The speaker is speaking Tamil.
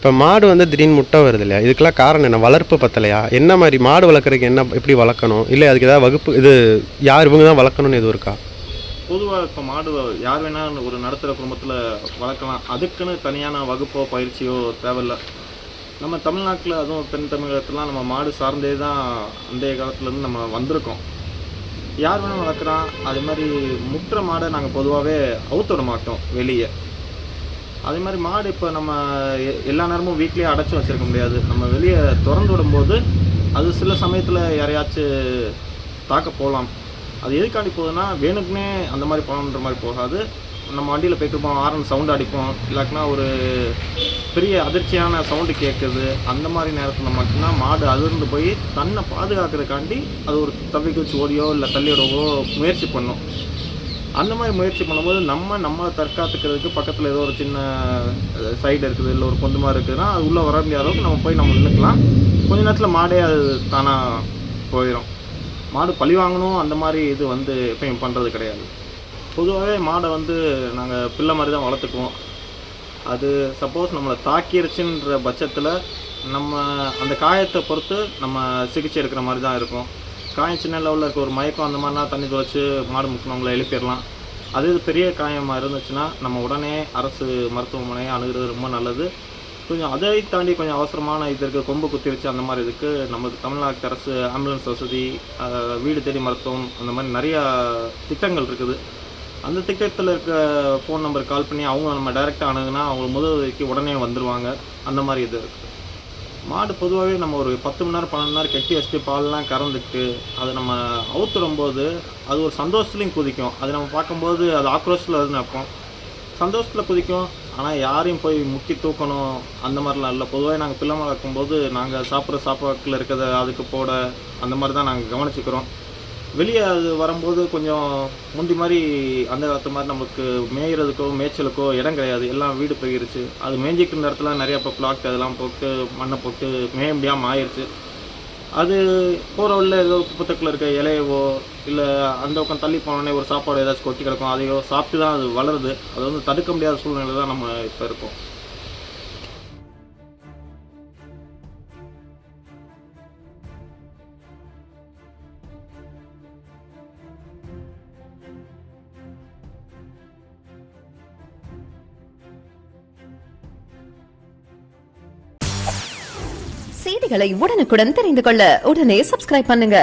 இப்போ மாடு வந்து திடீர்னு முட்டை வருது இல்லையா, இதுக்கெல்லாம் காரணம் என்ன? வளர்ப்பு பத்தலையா? என்ன மாதிரி மாடு வளர்க்குறதுக்கு என்ன, எப்படி வளர்க்கணும்? இல்லை அதுக்கு ஏதாவது வகுப்பு, இது யார் இவங்க தான் வளர்க்கணும்னு எதுவும் இருக்கா? பொதுவாக இப்போ மாடு யார் வேணால் ஒரு நடுத்தர குடும்பத்தில் வளர்க்கலாம். அதுக்குன்னு தனியான வகுப்போ பயிற்சியோ தேவையில்லை. நம்ம தமிழ்நாட்டில் அதுவும் தென் தமிழகத்துலாம் நம்ம மாடு சார்ந்தே தான் அந்தைய காலத்துலேருந்து நம்ம வந்திருக்கோம். யார் வேணால் வளர்க்குறான். அதே மாதிரி முட்டுற மாடை நாங்கள் பொதுவாகவே அவுத்து விட மாட்டோம் வெளியே. அதே மாதிரி மாடு இப்போ நம்ம எல்லா நேரமும் வீட்லேயே அடைச்சி வச்சுருக்க முடியாது. நம்ம வெளியே திறந்து விடும்போது அது சில சமயத்தில் யாரையாச்சும் தாக்க போகலாம். அது எதுக்காண்டி போகுதுன்னா, வேணுக்குன்னே அந்த மாதிரி போகணுன்ற மாதிரி போகாது. நம்ம வண்டியில் போய்ட்டுருப்போம், ஹாரன் சவுண்டு அடிப்போம், இல்லாட்டினா ஒரு பெரிய அதிர்ச்சியான சவுண்டு கேட்குது. அந்த மாதிரி நேரத்தில் மட்டும்தான் மாடு அதிர்ந்து போய் தன்னை பாதுகாக்கிறதுக்காண்டி அது ஒரு தவிக்க வச்சு ஓடியோ இல்லை தள்ளிவிடவோ முயற்சி பண்ணும். அந்த மாதிரி முயற்சி பண்ணும்போது நம்மளை தற்காத்துக்கிறதுக்கு பக்கத்தில் ஏதோ ஒரு சின்ன சைடு இருக்குது, இல்லை ஒரு பொந்து மாதிரி இருக்குதுன்னா அது உள்ளே வர முடியாத அளவுக்கு நம்ம போய் நம்ம நின்றுக்கலாம். கொஞ்ச நேரத்தில் மாடே அது தானாக போயிடும். மாடு பழி வாங்கணும் அந்த மாதிரி இது வந்து எப்பயும் பண்ணுறது கிடையாது. பொதுவாகவே மாடை வந்து நாங்கள் பிள்ளை மாதிரி தான் வளர்த்துக்குவோம். அது சப்போஸ் நம்மளை தாக்கிருச்சுன்ற பட்சத்தில் நம்ம அந்த காயத்தை பொறுத்து நம்ம சிகிச்சை எடுக்கிற மாதிரி தான் இருக்கும். காயம் சின்ன லெவலில் இருக்க ஒரு மயக்கம் அந்த மாதிரினா தண்ணி துவைச்சி மாடு முக்கினவங்களை எழுப்பிடலாம். அது பெரிய காயமாக இருந்துச்சுன்னா நம்ம உடனே அரசு மருத்துவமனையை அணுகிறது ரொம்ப நல்லது. கொஞ்சம் அதை தாண்டி கொஞ்சம் அவசரமான இது இருக்குது, கொம்பு குத்திருச்சு அந்த மாதிரி இதுக்கு நமக்கு தமிழ்நாட்டு அரசு ஆம்புலன்ஸ் வசதி, வீடு தேடி மருத்துவம், அந்த மாதிரி நிறையா திட்டங்கள் இருக்குது. அந்த திட்டத்தில் இருக்க ஃபோன் நம்பர் கால் பண்ணி அவங்க நம்ம டைரெக்டாக அணுகுனா அவங்க முதலுதவிக்கு உடனே வந்துடுவாங்க. அந்த மாதிரி இது இருக்குது. மாடு பொதுவாகவே நம்ம ஒரு 10 மணி நேரம் 12 மணி நேரம் கட்டி வச்சுட்டு பால்லாம் கறந்துட்டு அதை நம்ம அவுத்துடும்போது அது ஒரு சந்தோஷத்துலையும் குதிக்கும். அது நம்ம பார்க்கும்போது அது ஆக்ரோஷத்தில் இருந்து நிற்போம், சந்தோஷத்தில் குதிக்கும். ஆனால் யாரையும் போய் முக்கி தூக்கணும் அந்த மாதிரிலாம் இல்லை. பொதுவாக நாங்கள் பிள்ளை வளர்க்கும்போது நாங்கள் சாப்பிட்ற சாப்பாட்டில் இருக்கிறத அதுக்கு போட அந்த மாதிரி தான் நாங்கள் கவனிச்சுக்கிறோம். வெளியே அது வரும்போது கொஞ்சம் முந்தி மாதிரி அந்த காலத்து மாதிரி நமக்கு மேய்கிறதுக்கோ மேய்ச்சலுக்கோ இடம் கிடையாது. எல்லாம் வீடு போயிருச்சு. அது மேய்ஞ்சிக்கிற இருந்த இடத்துல நிறையா இப்போ பிளாக் அதெல்லாம் போட்டு மண்ணை போட்டு மேய முடியாமல் ஆயிடுச்சு. அது போகிற உள்ள ஏதோ குப்பத்தக்கில் இருக்க இலையவோ இல்லை அந்த பக்கம் தள்ளி போனோடனே ஒரு சாப்பாடு ஏதாச்சும் கொட்டி கிடக்கும், அதையோ சாப்பிட்டு தான் அது வளருது. அது வந்து தடுக்க முடியாத சூழ்நிலை தான் நம்ம இப்போ இருக்கோம். செய்திகளை உடனுக்குடன் தெரிந்து கொள்ள உடனே சப்ஸ்கிரைப் பண்ணுங்க.